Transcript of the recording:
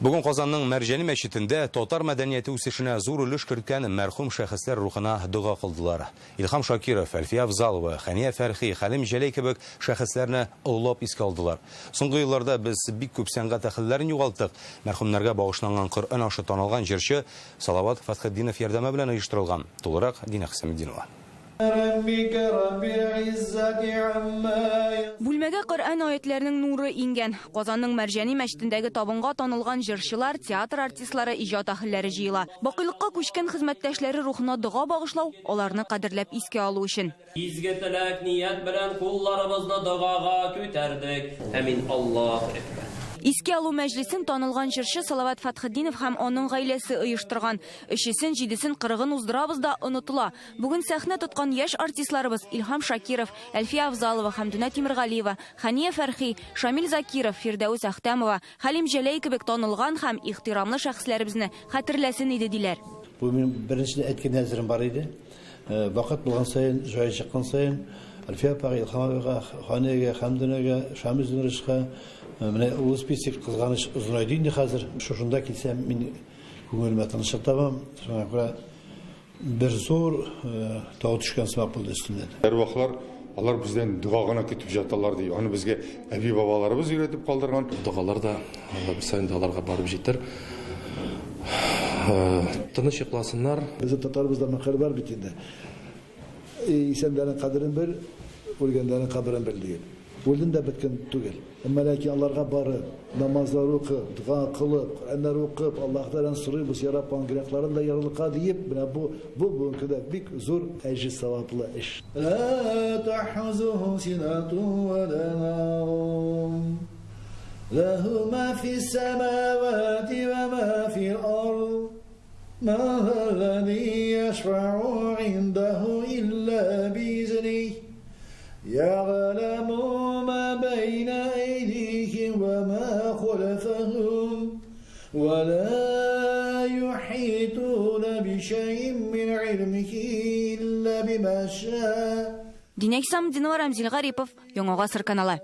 Бүген Казанның Мәрҗани мәчетендә татар мәдәнияте үсешенә зур өлеш керткән мәрхүм шәхесләр рухына дуга кылдылар. Илһам Шакиров, Әлфия Авзалова, Хания Фәрхи, Хәлим Җәләй кебек шәхесләрне олылап искә алдылар. Соңгы елларда без бик күп сәнгать әһелләрен югалттык. Мәрхүмнәргә багышланган Коръән ашы танылган җырчы Салават Фатхетдинов ярдәме белән оештырылган. Тулырак Дина Хәсәметдинова. Бүлмәгә Коръән аятләренең нуры ингән. Казанның Мәрҗани мәчетендәге табынга танылган җырчылар, театр артистлары, иҗат әһелләре җыела. Бакыйлыкка күчкән хезмәттәшләре рухына дуга багышлау, аларны кадерләп искә алу өчен. Изге теләк ният белән кулларыбызны дугага күтәрдек. Амин. Аллаһу акбар. Искә алу мәҗлесен танылган җырчы Салават Фатхетдинов һәм аның гаиләсе оештырган. 3-сен, 7-сен, 40-ын уздырабыз да онытыла. Бүген сәхнә тоткан яшь артистларыбыз Илһам Шакиров, Әлфия Авзалова, Хәмдүнә Тимергалиева, Хания Фәрхи, Шамил Закиров, Фирдәүс Әхтәмова, Хәлим Җәләй кебек танылган һәм ихтирамлы шәхесләребезне хәтерләсен иде диләр. Бу мин беренче әйткән әзерем бар иде. Вакыт булган саен, җай чыккан саен, Әлфия апага, Илһамга, Ханиягә, Хәмдүнәгә, Шамил Зинришка менә ул список кызганыч узынайды инде хәзер. Шушында килсәм, мин күңелемә тынычлык табам. Шуңа күрә бер зур тау төшкән сымак булды өстеннән. Һәрвакытлар алар бездән дуга гына көтеп жаталар ди. Аны безгә әби бабаларыбыз өйрәтеп калдырган. Дугалар да бер сайын аларга барып җитер. Тыныч йокласыннар. Безнең татарыбызда мәкаль бар бит инде. Исәнләрнең кадерен бел, үлгәннәрнең каберен бел диген. Үлден дә беткән түгел. Әмма ләкин аларга барып, намазлар укып, дуга кылып, Коръәннәр укып, Аллаһтан сорыйбыз, я Раббан грехларын да ярылыкка диеп, менә бу бүгенге бик зур әҗр саваплы эш. Ла тахзуху синату ва лаум. Лаху ма фи самавати ва ма фи ал-ард. Ма алладhi яшфa'у 'индаhu illa би'изниhi. يعلم ما بين أيديهم وما خلفهم ولا يحيطون بشيء من علمه إلا بما شاء. Динә Хәсәметдинова, Рамзил Гарипов, Яңа Гасыр каналы.